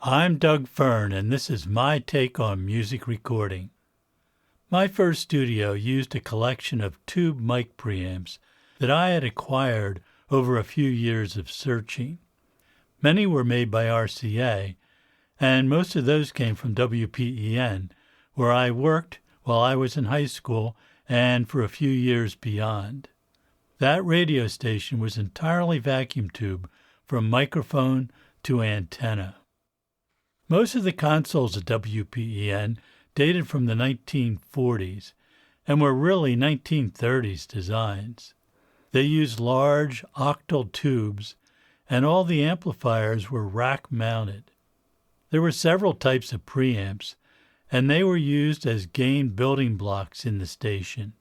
I'm Doug Fearn, and this is my take on music recording. My first studio used a collection of tube mic preamps that I had acquired over a few years of searching. Many were made by RCA, and most of those came from WPEN, where I worked while I was in high school and for a few years beyond. That radio station was entirely vacuum tube from microphone to antenna. Most of the consoles at WPEN dated from the 1940s and were really 1930s designs. They used large octal tubes, and all the amplifiers were rack-mounted. There were several types of preamps, and they were used as gain building blocks in the station.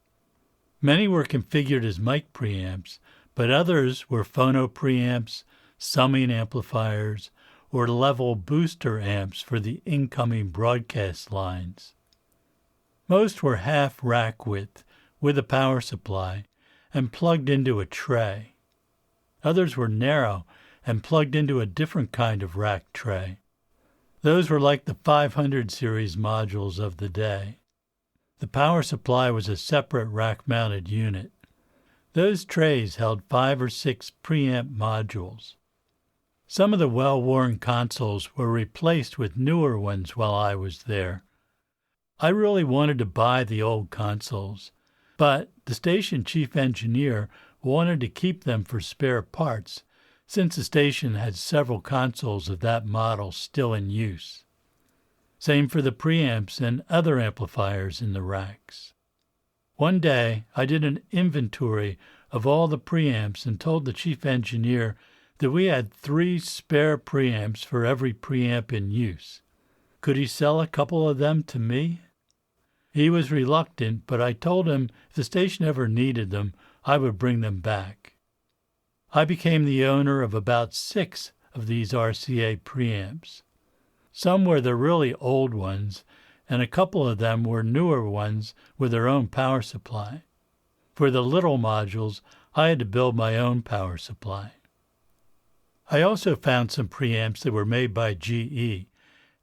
Many were configured as mic preamps, but others were phono preamps, summing amplifiers, or level booster amps for the incoming broadcast lines. Most were half rack width with a power supply and plugged into a tray. Others were narrow and plugged into a different kind of rack tray. Those were like the 500 series modules of the day. The power supply was a separate rack-mounted unit. Those trays held 5 or 6 preamp modules. Some of the well-worn consoles were replaced with newer ones while I was there. I really wanted to buy the old consoles, but the station chief engineer wanted to keep them for spare parts, since the station had several consoles of that model still in use. Same for the preamps and other amplifiers in the racks. One day, I did an inventory of all the preamps and told the chief engineer that we had 3 spare preamps for every preamp in use. Could he sell a couple of them to me? He was reluctant, but I told him if the station ever needed them, I would bring them back. I became the owner of about 6 of these RCA preamps. Some were the really old ones, and a couple of them were newer ones with their own power supply. For the little modules, I had to build my own power supply. I also found some preamps that were made by GE,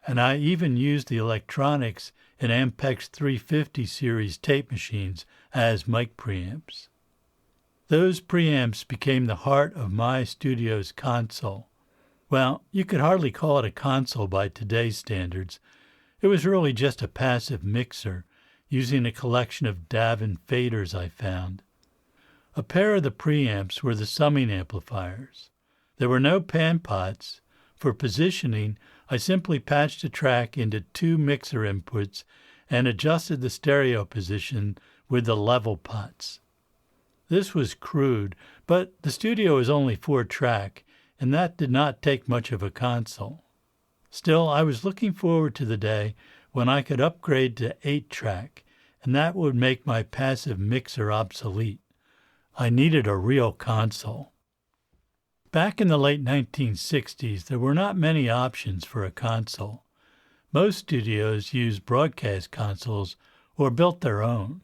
and I even used the electronics in Ampex 350 series tape machines as mic preamps. Those preamps became the heart of my studio's console. Well, you could hardly call it a console by today's standards. It was really just a passive mixer using a collection of Davin faders I found. A pair of the preamps were the summing amplifiers. There were no pan pots. For positioning, I simply patched a track into 2 mixer inputs and adjusted the stereo position with the level pots. This was crude, but the studio was only 4-track, and that did not take much of a console. Still, I was looking forward to the day when I could upgrade to 8-track, and that would make my passive mixer obsolete. I needed a real console. Back in the late 1960s, there were not many options for a console. Most studios used broadcast consoles or built their own.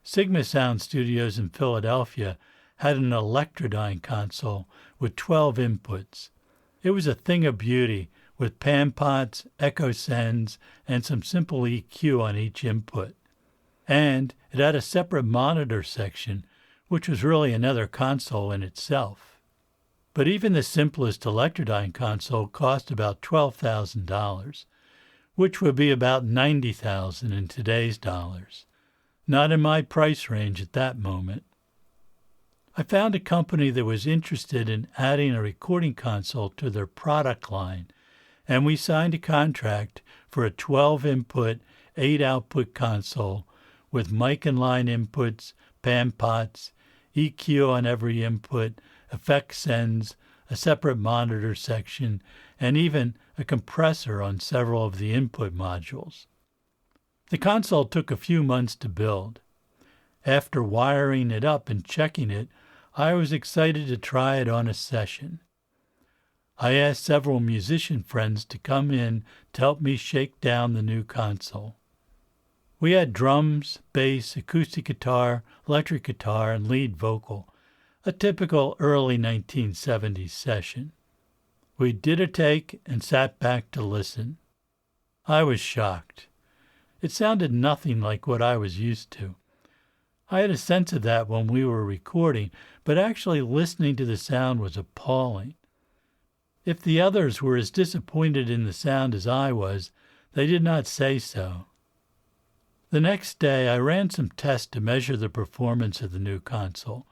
Sigma Sound Studios in Philadelphia had an Electrodyne console with 12 inputs. It was a thing of beauty with pan pots, echo sends, and some simple EQ on each input. And it had a separate monitor section, which was really another console in itself. But even the simplest Electrodyne console cost about $12,000, which would be about $90,000 in today's dollars. Not in my price range at that moment. I found a company that was interested in adding a recording console to their product line, and we signed a contract for a 12-input, 8-output console with mic and line inputs, pan pots, EQ on every input, effect sends, a separate monitor section, and even a compressor on several of the input modules. The console took a few months to build. After wiring it up and checking it, I was excited to try it on a session. I asked several musician friends to come in to help me shake down the new console. We had drums, bass, acoustic guitar, electric guitar, and lead vocal, a typical early 1970s session. We did a take and sat back to listen. I was shocked. It sounded nothing like what I was used to. I had a sense of that when we were recording, but actually listening to the sound was appalling. If the others were as disappointed in the sound as I was, they did not say so. The next day, I ran some tests to measure the performance of the new console.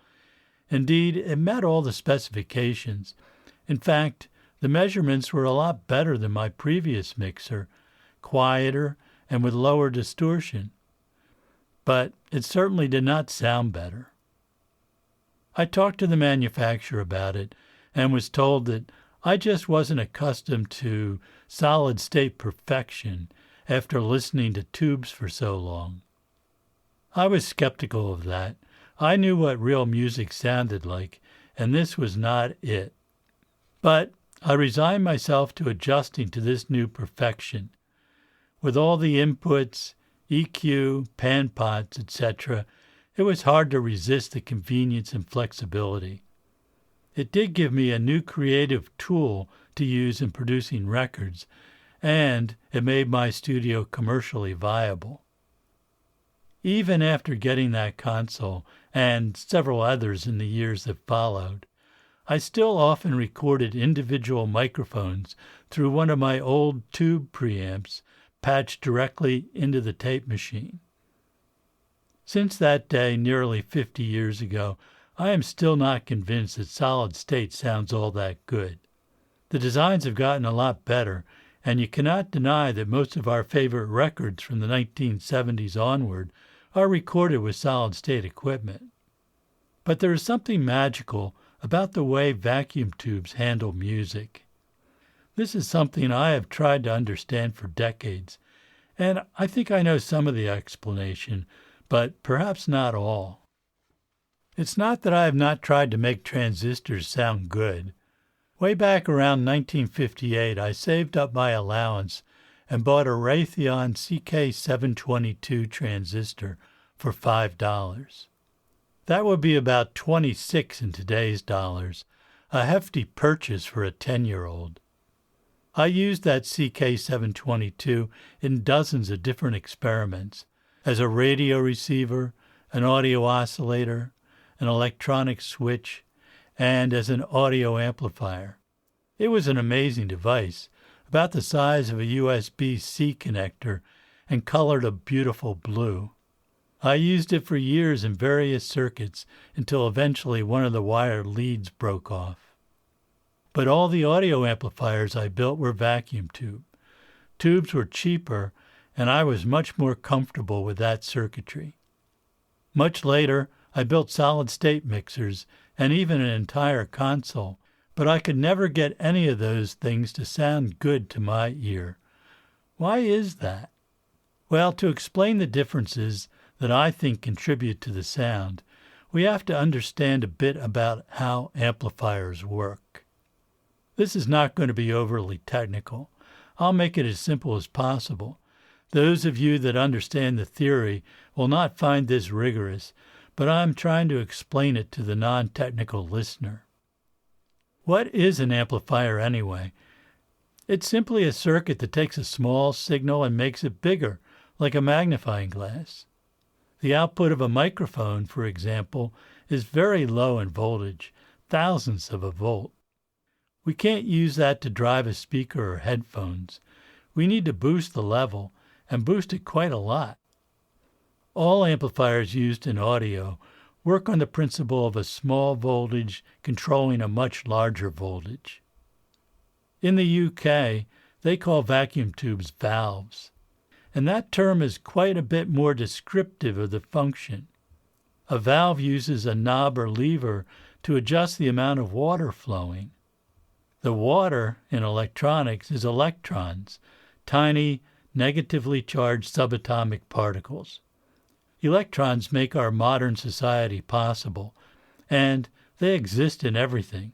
Indeed, it met all the specifications. In fact, the measurements were a lot better than my previous mixer, quieter and with lower distortion. But it certainly did not sound better. I talked to the manufacturer about it and was told that I just wasn't accustomed to solid-state perfection after listening to tubes for so long. I was skeptical of that. I knew what real music sounded like, and this was not it. But I resigned myself to adjusting to this new perfection. With all the inputs, EQ, pan pots, etc., it was hard to resist the convenience and flexibility. It did give me a new creative tool to use in producing records, and it made my studio commercially viable. Even after getting that console, and several others in the years that followed, I still often recorded individual microphones through one of my old tube preamps patched directly into the tape machine. Since that day, nearly 50 years ago, I am still not convinced that solid state sounds all that good. The designs have gotten a lot better, and you cannot deny that most of our favorite records from the 1970s onward are recorded with solid-state equipment. But there is something magical about the way vacuum tubes handle music. This is something I have tried to understand for decades, and I think I know some of the explanation, but perhaps not all. It's not that I have not tried to make transistors sound good. Way back around 1958, I saved up my allowance and bought a Raytheon CK722 transistor for $5. That would be about 26 in today's dollars, a hefty purchase for a 10-year-old. I used that CK722 in dozens of different experiments, as a radio receiver, an audio oscillator, an electronic switch, and as an audio amplifier. It was an amazing device, about the size of a USB-C connector and colored a beautiful blue. I used it for years in various circuits until eventually one of the wire leads broke off. But all the audio amplifiers I built were vacuum tube. Tubes were cheaper, and I was much more comfortable with that circuitry. Much later, I built solid-state mixers and even an entire console, but I could never get any of those things to sound good to my ear. Why is that? Well, to explain the differences that I think contribute to the sound, we have to understand a bit about how amplifiers work. This is not going to be overly technical. I'll make it as simple as possible. Those of you that understand the theory will not find this rigorous, but I'm trying to explain it to the non-technical listener. What is an amplifier anyway? It's simply a circuit that takes a small signal and makes it bigger, like a magnifying glass. The output of a microphone, for example, is very low in voltage, thousandths of a volt. We can't use that to drive a speaker or headphones. We need to boost the level, and boost it quite a lot. All amplifiers used in audio work on the principle of a small voltage controlling a much larger voltage. In the UK, they call vacuum tubes valves, and that term is quite a bit more descriptive of the function. A valve uses a knob or lever to adjust the amount of water flowing. The water in electronics is electrons, tiny, negatively charged subatomic particles. Electrons make our modern society possible, and they exist in everything.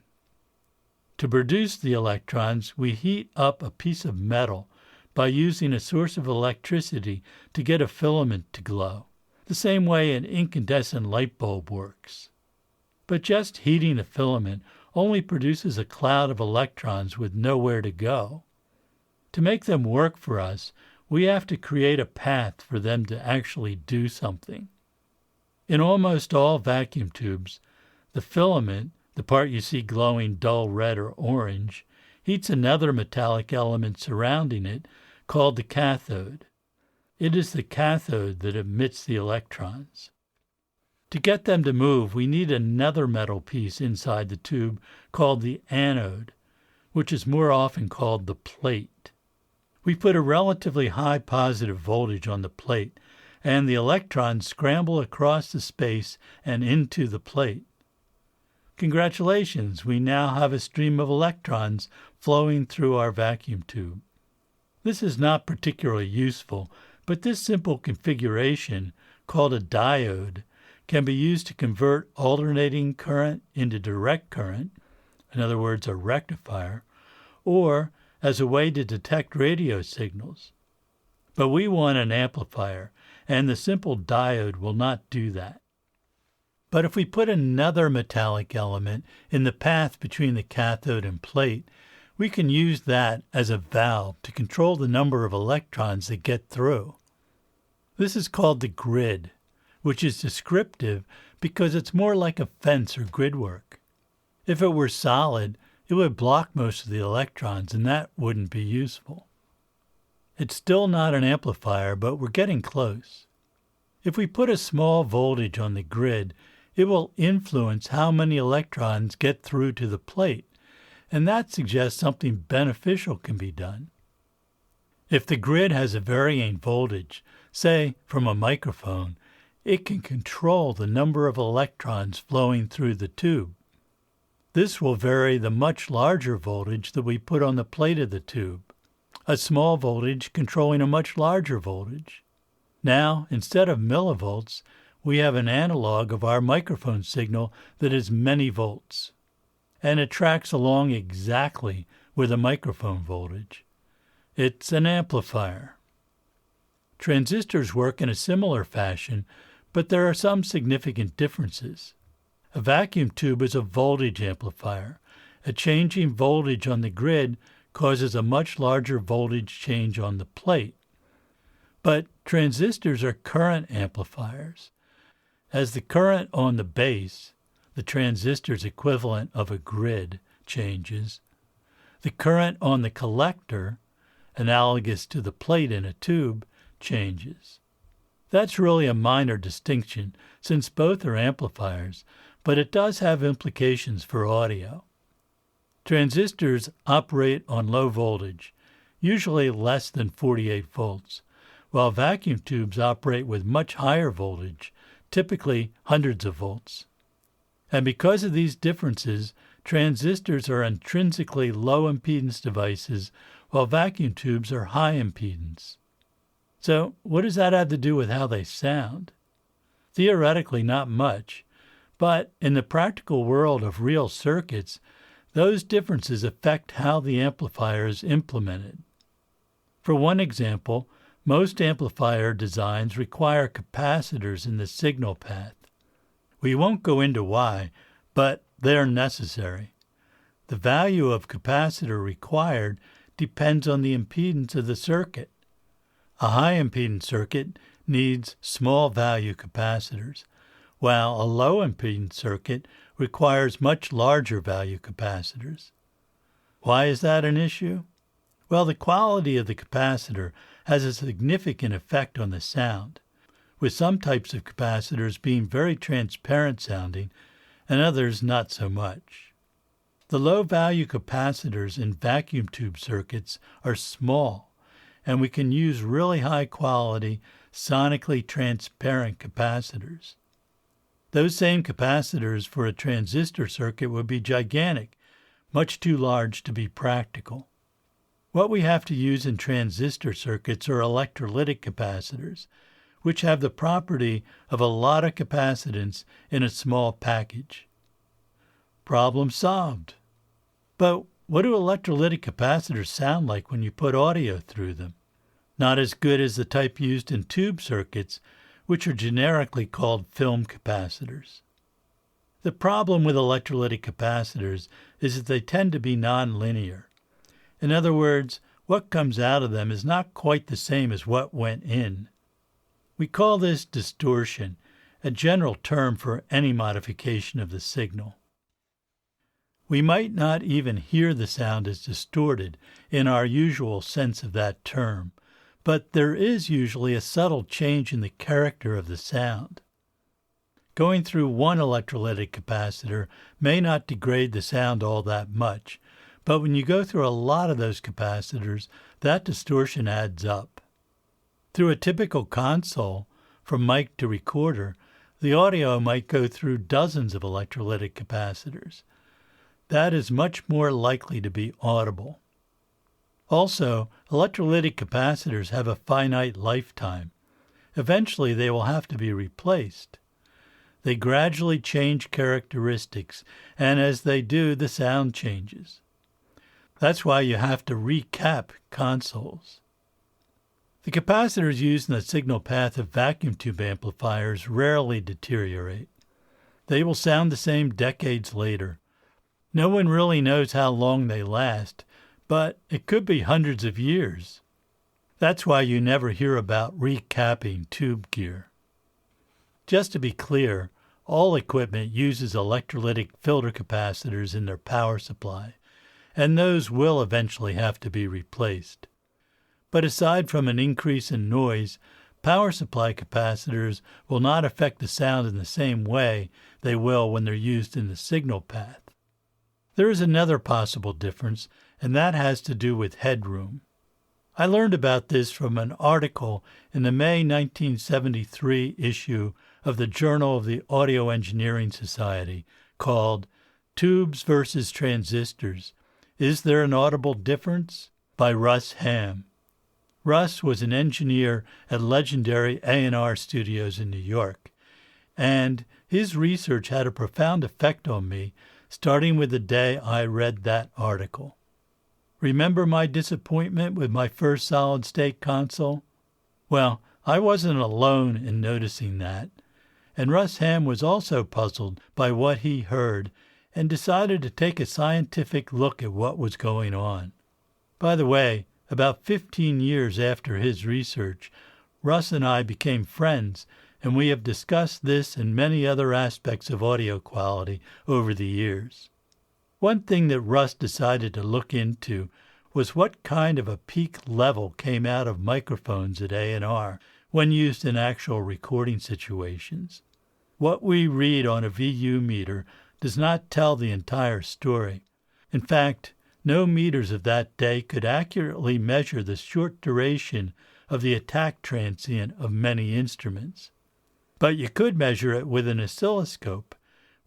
To produce the electrons, we heat up a piece of metal by using a source of electricity to get a filament to glow, the same way an incandescent light bulb works. But just heating a filament only produces a cloud of electrons with nowhere to go. To make them work for us, we have to create a path for them to actually do something. In almost all vacuum tubes, the filament, the part you see glowing dull red or orange, heats another metallic element surrounding it called the cathode. It is the cathode that emits the electrons. To get them to move, we need another metal piece inside the tube called the anode, which is more often called the plate. We put a relatively high positive voltage on the plate, and the electrons scramble across the space and into the plate. Congratulations, we now have a stream of electrons flowing through our vacuum tube. This is not particularly useful, but this simple configuration, called a diode, can be used to convert alternating current into direct current, in other words, a rectifier, or as a way to detect radio signals. But we want an amplifier, and the simple diode will not do that. But if we put another metallic element in the path between the cathode and plate, we can use that as a valve to control the number of electrons that get through. This is called the grid, which is descriptive because it's more like a fence or grid work. If it were solid, it would block most of the electrons, and that wouldn't be useful. It's still not an amplifier, but we're getting close. If we put a small voltage on the grid, it will influence how many electrons get through to the plate, and that suggests something beneficial can be done. If the grid has a varying voltage, say from a microphone, it can control the number of electrons flowing through the tube. This will vary the much larger voltage that we put on the plate of the tube, a small voltage controlling a much larger voltage. Now, instead of millivolts, we have an analog of our microphone signal that is many volts, and it tracks along exactly with a microphone voltage. It's an amplifier. Transistors work in a similar fashion, but there are some significant differences. A vacuum tube is a voltage amplifier. A changing voltage on the grid causes a much larger voltage change on the plate. But transistors are current amplifiers. As the current on the base, the transistor's equivalent of a grid, changes, the current on the collector, analogous to the plate in a tube, changes. That's really a minor distinction, since both are amplifiers, but it does have implications for audio. Transistors operate on low voltage, usually less than 48 volts, while vacuum tubes operate with much higher voltage, typically hundreds of volts. And because of these differences, transistors are intrinsically low impedance devices, while vacuum tubes are high impedance. So what does that have to do with how they sound? Theoretically, not much, but in the practical world of real circuits, those differences affect how the amplifier is implemented. For one example, most amplifier designs require capacitors in the signal path. We won't go into why, but they're necessary. The value of capacitor required depends on the impedance of the circuit. A high-impedance circuit needs small-value capacitors, while a low-impedance circuit requires much larger-value capacitors. Why is that an issue? Well, the quality of the capacitor has a significant effect on the sound, with some types of capacitors being very transparent-sounding and others not so much. The low-value capacitors in vacuum tube circuits are small, and we can use really high-quality, sonically transparent capacitors. Those same capacitors for a transistor circuit would be gigantic, much too large to be practical. What we have to use in transistor circuits are electrolytic capacitors, which have the property of a lot of capacitance in a small package. Problem solved. But what do electrolytic capacitors sound like when you put audio through them? Not as good as the type used in tube circuits, which are generically called film capacitors. The problem with electrolytic capacitors is that they tend to be nonlinear. In other words, what comes out of them is not quite the same as what went in. We call this distortion, a general term for any modification of the signal. We might not even hear the sound as distorted in our usual sense of that term, but there is usually a subtle change in the character of the sound. Going through one electrolytic capacitor may not degrade the sound all that much, but when you go through a lot of those capacitors, that distortion adds up. Through a typical console, from mic to recorder, the audio might go through dozens of electrolytic capacitors. That is much more likely to be audible. Also, electrolytic capacitors have a finite lifetime. Eventually, they will have to be replaced. They gradually change characteristics, and as they do, the sound changes. That's why you have to recap consoles. The capacitors used in the signal path of vacuum tube amplifiers rarely deteriorate. They will sound the same decades later. No one really knows how long they last, but it could be hundreds of years. That's why you never hear about recapping tube gear. Just to be clear, all equipment uses electrolytic filter capacitors in their power supply, and those will eventually have to be replaced. But aside from an increase in noise, power supply capacitors will not affect the sound in the same way they will when they're used in the signal path. There is another possible difference, and that has to do with headroom. I learned about this from an article in the May 1973 issue of the Journal of the Audio Engineering Society called Tubes versus Transistors. Is There an Audible Difference? By Russ Ham. Russ was an engineer at legendary A&R Studios in New York, and his research had a profound effect on me, starting with the day I read that article. Remember my disappointment with my first solid-state console? Well, I wasn't alone in noticing that, and Russ Ham was also puzzled by what he heard and decided to take a scientific look at what was going on. By the way, about 15 years after his research, Russ and I became friends, and we have discussed this and many other aspects of audio quality over the years. One thing that Russ decided to look into was what kind of a peak level came out of microphones at A&R when used in actual recording situations. What we read on a VU meter does not tell the entire story. In fact, no meters of that day could accurately measure the short duration of the attack transient of many instruments. But you could measure it with an oscilloscope,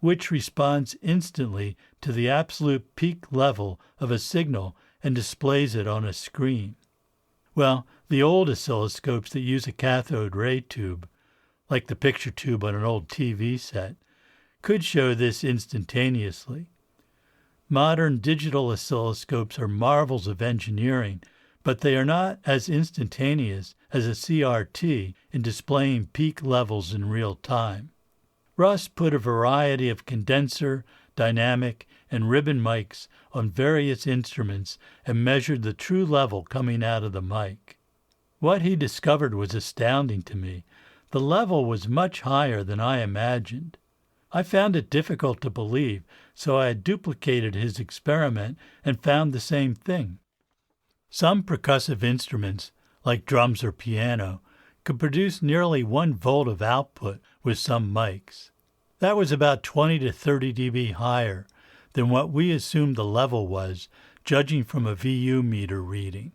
which responds instantly to the absolute peak level of a signal and displays it on a screen. Well, the old oscilloscopes that use a cathode ray tube, like the picture tube on an old TV set, could show this instantaneously. Modern digital oscilloscopes are marvels of engineering, but they are not as instantaneous as a CRT in displaying peak levels in real time. Russ put a variety of condenser, dynamic, and ribbon mics on various instruments and measured the true level coming out of the mic. What he discovered was astounding to me. The level was much higher than I imagined. I found it difficult to believe, so I duplicated his experiment and found the same thing. Some percussive instruments, like drums or piano, could produce nearly 1 volt of output with some mics. That was about 20 to 30 dB higher than what we assumed the level was, judging from a VU meter reading.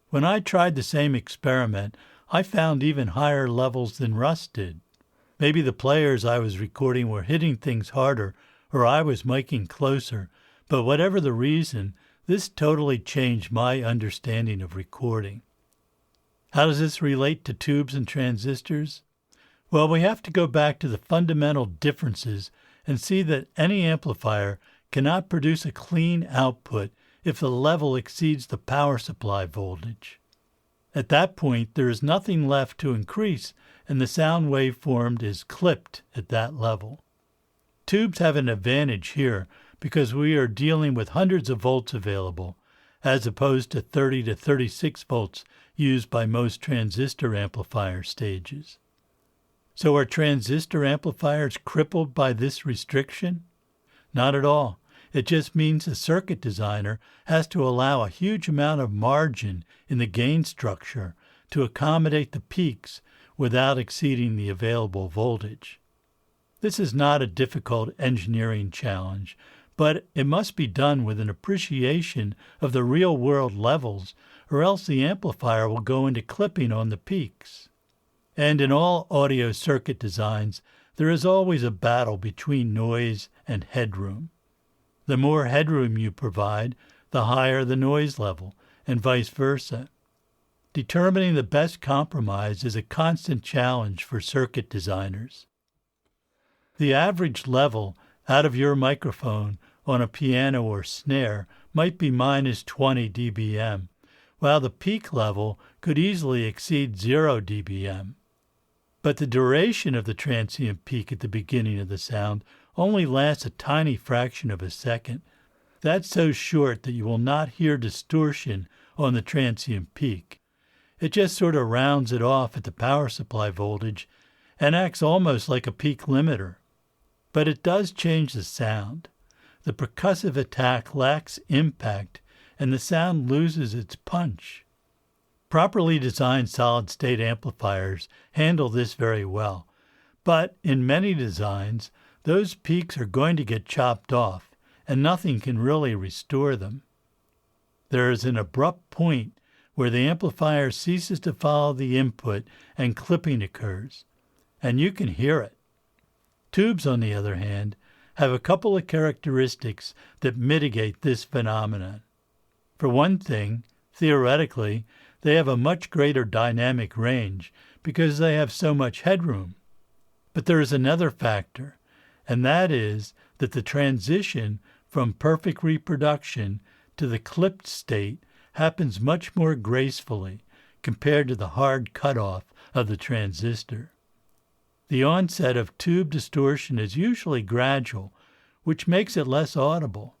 When I tried the same experiment, I found even higher levels than Russ did. Maybe the players I was recording were hitting things harder, or I was miking closer, but whatever the reason, this totally changed my understanding of recording. How does this relate to tubes and transistors? Well, we have to go back to the fundamental differences and see that any amplifier cannot produce a clean output if the level exceeds the power supply voltage. At that point, there is nothing left to increase, and the sound wave formed is clipped at that level. Tubes have an advantage here because we are dealing with hundreds of volts available, as opposed to 30 to 36 volts used by most transistor amplifier stages. So are transistor amplifiers crippled by this restriction? Not at all. It just means the circuit designer has to allow a huge amount of margin in the gain structure to accommodate the peaks without exceeding the available voltage. This is not a difficult engineering challenge, but it must be done with an appreciation of the real-world levels, or else the amplifier will go into clipping on the peaks. And in all audio circuit designs, there is always a battle between noise and headroom. The more headroom you provide, the higher the noise level, and vice versa. Determining the best compromise is a constant challenge for circuit designers. The average level out of your microphone on a piano or snare might be minus 20 dBm, while the peak level could easily exceed 0 dBm. But the duration of the transient peak at the beginning of the sound only lasts a tiny fraction of a second. That's so short that you will not hear distortion on the transient peak. It just sort of rounds it off at the power supply voltage and acts almost like a peak limiter. But it does change the sound. The percussive attack lacks impact, and the sound loses its punch. Properly designed solid-state amplifiers handle this very well, but in many designs, those peaks are going to get chopped off, and nothing can really restore them. There is an abrupt point where the amplifier ceases to follow the input and clipping occurs, and you can hear it. Tubes, on the other hand, have a couple of characteristics that mitigate this phenomenon. For one thing, theoretically, they have a much greater dynamic range because they have so much headroom. But there is another factor, and that is that the transition from perfect reproduction to the clipped state happens much more gracefully compared to the hard cutoff of the transistor. The onset of tube distortion is usually gradual, which makes it less audible.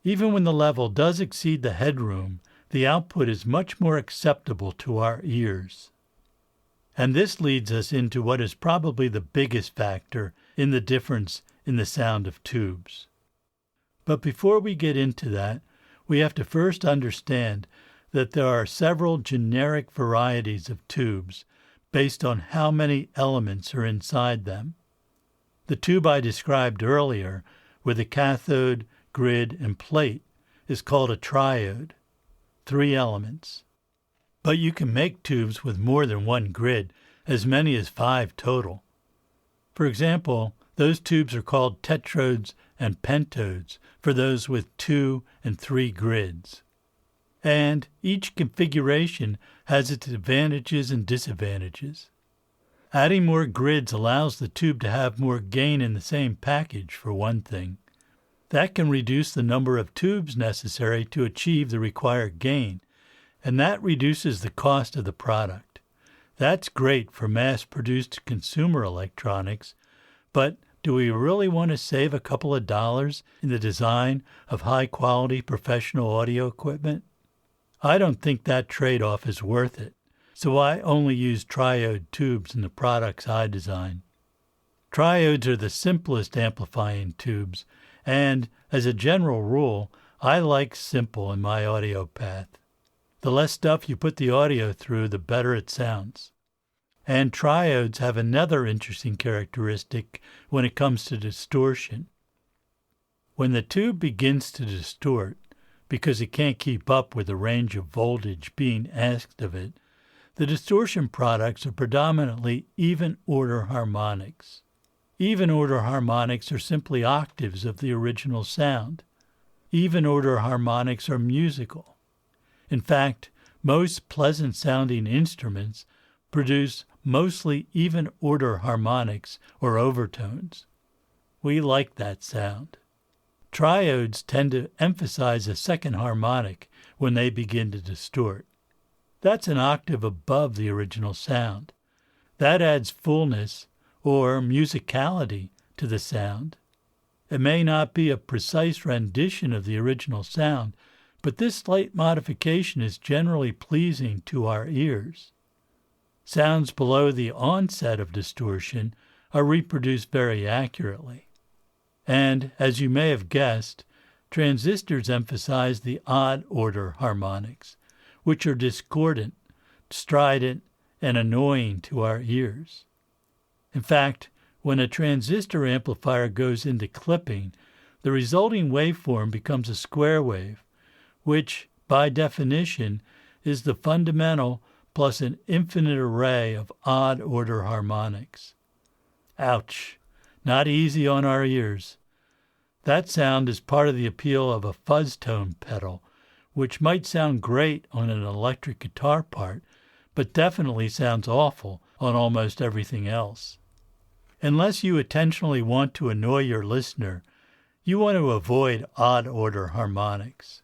Even when the level does exceed the headroom, the output is much more acceptable to our ears. And this leads us into what is probably the biggest factor in the difference in the sound of tubes. But before we get into that, we have to first understand that there are several generic varieties of tubes based on how many elements are inside them. The tube I described earlier, with a cathode, grid, and plate, is called a triode, 3 elements. But you can make tubes with more than one grid, as many as 5 total. For example, those tubes are called tetrodes and pentodes for those with 2 and 3 grids. And each configuration has its advantages and disadvantages. Adding more grids allows the tube to have more gain in the same package, for one thing. That can reduce the number of tubes necessary to achieve the required gain, and that reduces the cost of the product. That's great for mass-produced consumer electronics, but do we really want to save a couple of dollars in the design of high-quality professional audio equipment? I don't think that trade-off is worth it, so I only use triode tubes in the products I design. Triodes are the simplest amplifying tubes, and, as a general rule, I like simple in my audio path. The less stuff you put the audio through, the better it sounds. And triodes have another interesting characteristic when it comes to distortion. When the tube begins to distort, because it can't keep up with the range of voltage being asked of it, the distortion products are predominantly even-order harmonics. Even-order harmonics are simply octaves of the original sound. Even-order harmonics are musical. In fact, most pleasant-sounding instruments produce mostly even-order harmonics or overtones. We like that sound. Triodes tend to emphasize a second harmonic when they begin to distort. That's an octave above the original sound. That adds fullness or musicality to the sound. It may not be a precise rendition of the original sound, but this slight modification is generally pleasing to our ears. Sounds below the onset of distortion are reproduced very accurately. And, as you may have guessed, transistors emphasize the odd-order harmonics, which are discordant, strident, and annoying to our ears. In fact, when a transistor amplifier goes into clipping, the resulting waveform becomes a square wave, which, by definition, is the fundamental plus an infinite array of odd-order harmonics. Ouch! Not easy on our ears. That sound is part of the appeal of a fuzz tone pedal, which might sound great on an electric guitar part, but definitely sounds awful on almost everything else. Unless you intentionally want to annoy your listener, you want to avoid odd-order harmonics.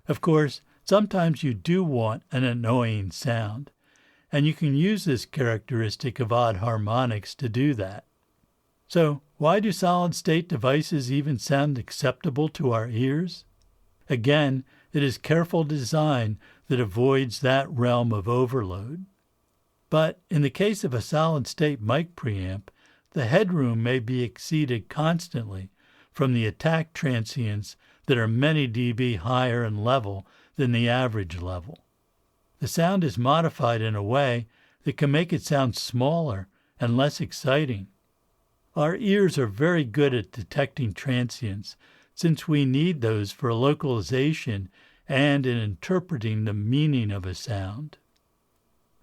Of course, sometimes you do want an annoying sound, and you can use this characteristic of odd harmonics to do that. So, why do solid-state devices even sound acceptable to our ears? Again, it is careful design that avoids that realm of overload. But in the case of a solid-state mic preamp, the headroom may be exceeded constantly from the attack transients that are many dB higher in level than the average level. The sound is modified in a way that can make it sound smaller and less exciting. Our ears are very good at detecting transients, since we need those for localization and in interpreting the meaning of a sound.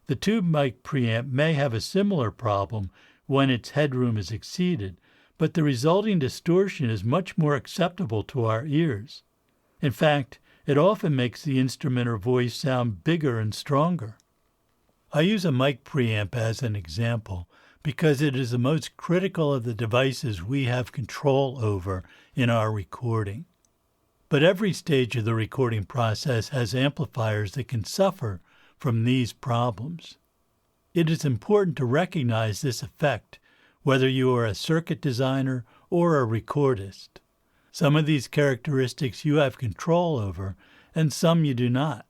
The tube mic preamp may have a similar problem when its headroom is exceeded, but the resulting distortion is much more acceptable to our ears. In fact, it often makes the instrument or voice sound bigger and stronger. I use a mic preamp as an example because it is the most critical of the devices we have control over in our recording. But every stage of the recording process has amplifiers that can suffer from these problems. It is important to recognize this effect, whether you are a circuit designer or a recordist. Some of these characteristics you have control over, and some you do not.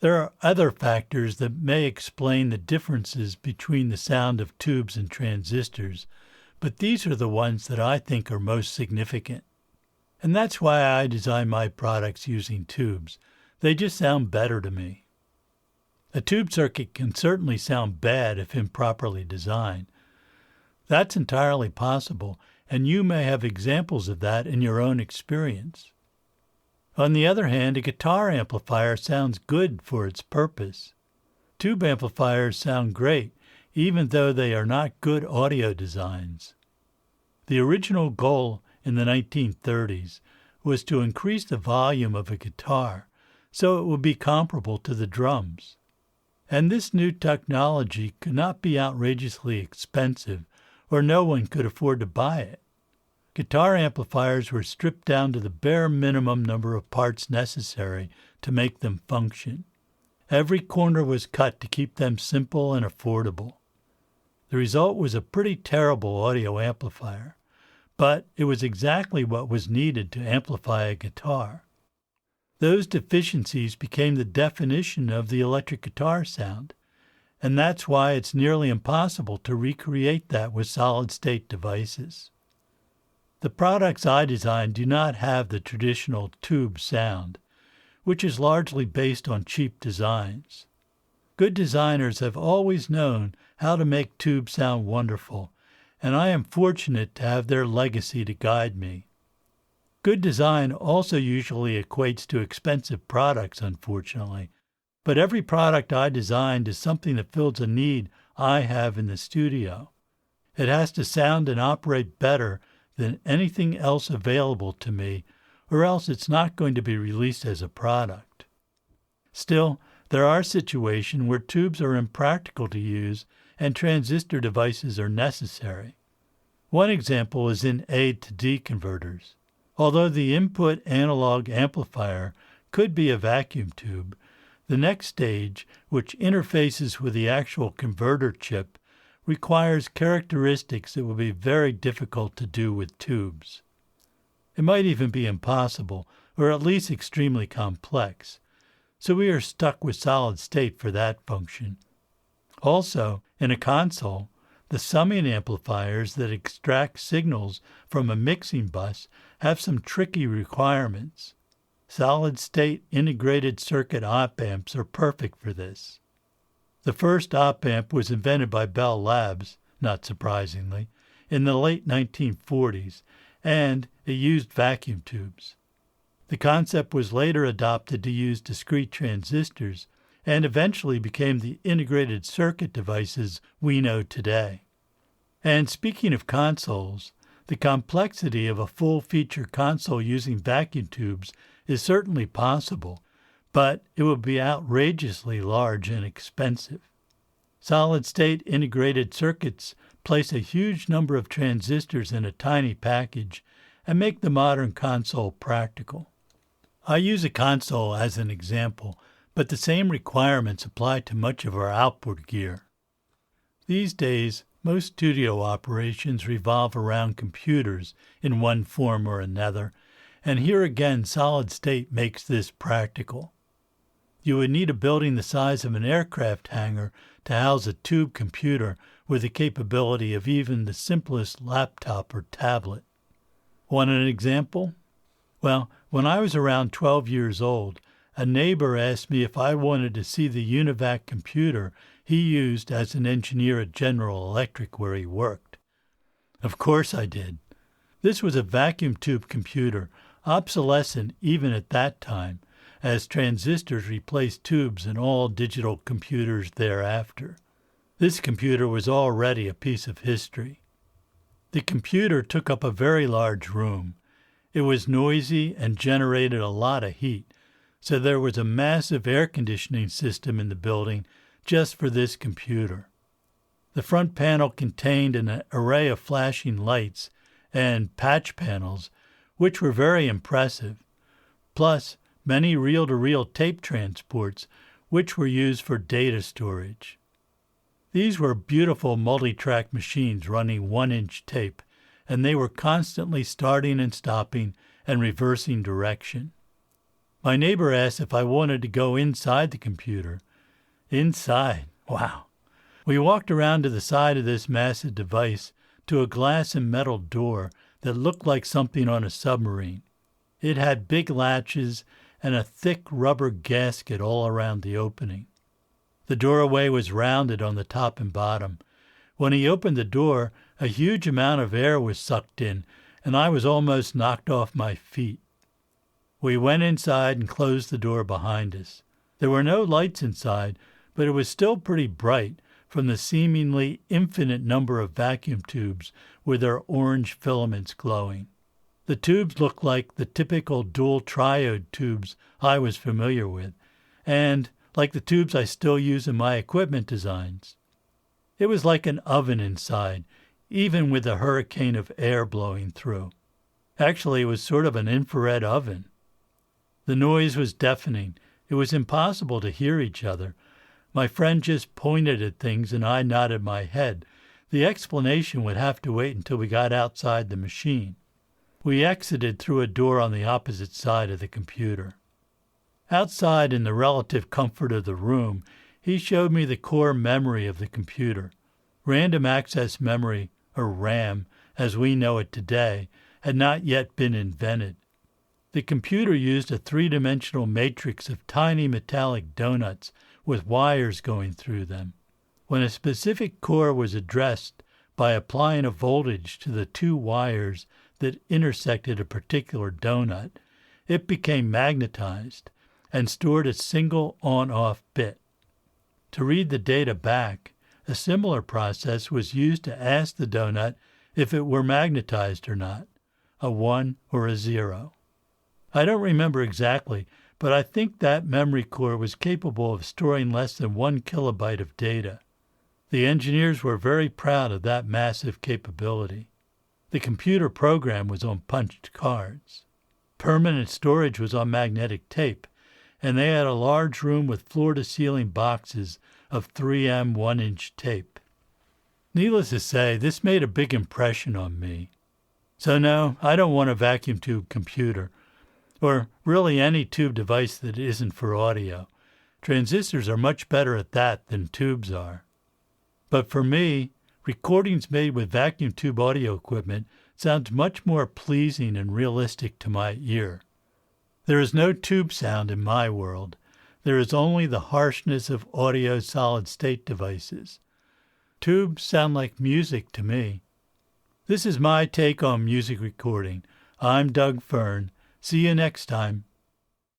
There are other factors that may explain the differences between the sound of tubes and transistors, but these are the ones that I think are most significant. And that's why I design my products using tubes. They just sound better to me. A tube circuit can certainly sound bad if improperly designed. That's entirely possible, and you may have examples of that in your own experience. On the other hand, a guitar amplifier sounds good for its purpose. Tube amplifiers sound great, even though they are not good audio designs. The original goal in the 1930s was to increase the volume of a guitar so it would be comparable to the drums. And this new technology could not be outrageously expensive, or no one could afford to buy it. Guitar amplifiers were stripped down to the bare minimum number of parts necessary to make them function. Every corner was cut to keep them simple and affordable. The result was a pretty terrible audio amplifier, but it was exactly what was needed to amplify a guitar. Those deficiencies became the definition of the electric guitar sound, and that's why it's nearly impossible to recreate that with solid-state devices. The products I design do not have the traditional tube sound, which is largely based on cheap designs. Good designers have always known how to make tubes sound wonderful, and I am fortunate to have their legacy to guide me. Good design also usually equates to expensive products, unfortunately, but every product I designed is something that fills a need I have in the studio. It has to sound and operate better than anything else available to me, or else it's not going to be released as a product. Still, there are situations where tubes are impractical to use and transistor devices are necessary. One example is in A-to-D converters. Although the input analog amplifier could be a vacuum tube, the next stage, which interfaces with the actual converter chip, requires characteristics that would be very difficult to do with tubes. It might even be impossible, or at least extremely complex. So we are stuck with solid state for that function. Also, in a console, the summing amplifiers that extract signals from a mixing bus have some tricky requirements. Solid-state integrated circuit op-amps are perfect for this. The first op-amp was invented by Bell Labs, not surprisingly, in the late 1940s, and it used vacuum tubes. The concept was later adopted to use discrete transistors and eventually became the integrated circuit devices we know today. And speaking of consoles, the complexity of a full-feature console using vacuum tubes is certainly possible, but it would be outrageously large and expensive. Solid-state integrated circuits place a huge number of transistors in a tiny package and make the modern console practical. I use a console as an example, but the same requirements apply to much of our outboard gear. These days, most studio operations revolve around computers in one form or another, and here again solid state makes this practical. You would need a building the size of an aircraft hangar to house a tube computer with the capability of even the simplest laptop or tablet. Want an example? Well, when I was around 12 years old, a neighbor asked me if I wanted to see the Univac computer he used as an engineer at General Electric where he worked. Of course I did. This was a vacuum tube computer, obsolescent even at that time, as transistors replaced tubes in all digital computers thereafter. This computer was already a piece of history. The computer took up a very large room. It was noisy and generated a lot of heat, so there was a massive air conditioning system in the building just for this computer. The front panel contained an array of flashing lights and patch panels, which were very impressive, plus many reel-to-reel tape transports, which were used for data storage. These were beautiful multi-track machines running 1-inch tape, and they were constantly starting and stopping and reversing direction. My neighbor asked if I wanted to go inside the computer. Inside? Wow. We walked around to the side of this massive device to a glass and metal door that looked like something on a submarine. It had big latches and a thick rubber gasket all around the opening. The doorway was rounded on the top and bottom. When he opened the door, a huge amount of air was sucked in, and I was almost knocked off my feet. We went inside and closed the door behind us. There were no lights inside, but it was still pretty bright from the seemingly infinite number of vacuum tubes with their orange filaments glowing. The tubes looked like the typical dual triode tubes I was familiar with, and like the tubes I still use in my equipment designs. It was like an oven inside, even with a hurricane of air blowing through. Actually, it was sort of an infrared oven. The noise was deafening. It was impossible to hear each other. My friend just pointed at things and I nodded my head. The explanation would have to wait until we got outside the machine. We exited through a door on the opposite side of the computer. Outside, in the relative comfort of the room, he showed me the core memory of the computer. Random access memory, or RAM, as we know it today, had not yet been invented. The computer used a three-dimensional matrix of tiny metallic donuts with wires going through them. When a specific core was addressed by applying a voltage to the two wires that intersected a particular donut, it became magnetized and stored a single on-off bit. To read the data back, a similar process was used to ask the donut if it were magnetized or not, a 1 or a 0. I don't remember exactly, but I think that memory core was capable of storing less than 1 kilobyte of data. The engineers were very proud of that massive capability. The computer program was on punched cards. Permanent storage was on magnetic tape, and they had a large room with floor-to-ceiling boxes of 3M 1-inch tape. Needless to say, this made a big impression on me. So no, I don't want a vacuum tube computer, or really any tube device that isn't for audio. Transistors are much better at that than tubes are. But for me, recordings made with vacuum tube audio equipment sounds much more pleasing and realistic to my ear. There is no tube sound in my world. There is only the harshness of audio solid-state devices. Tubes sound like music to me. This is my take on music recording. I'm Doug Fearn. See you next time.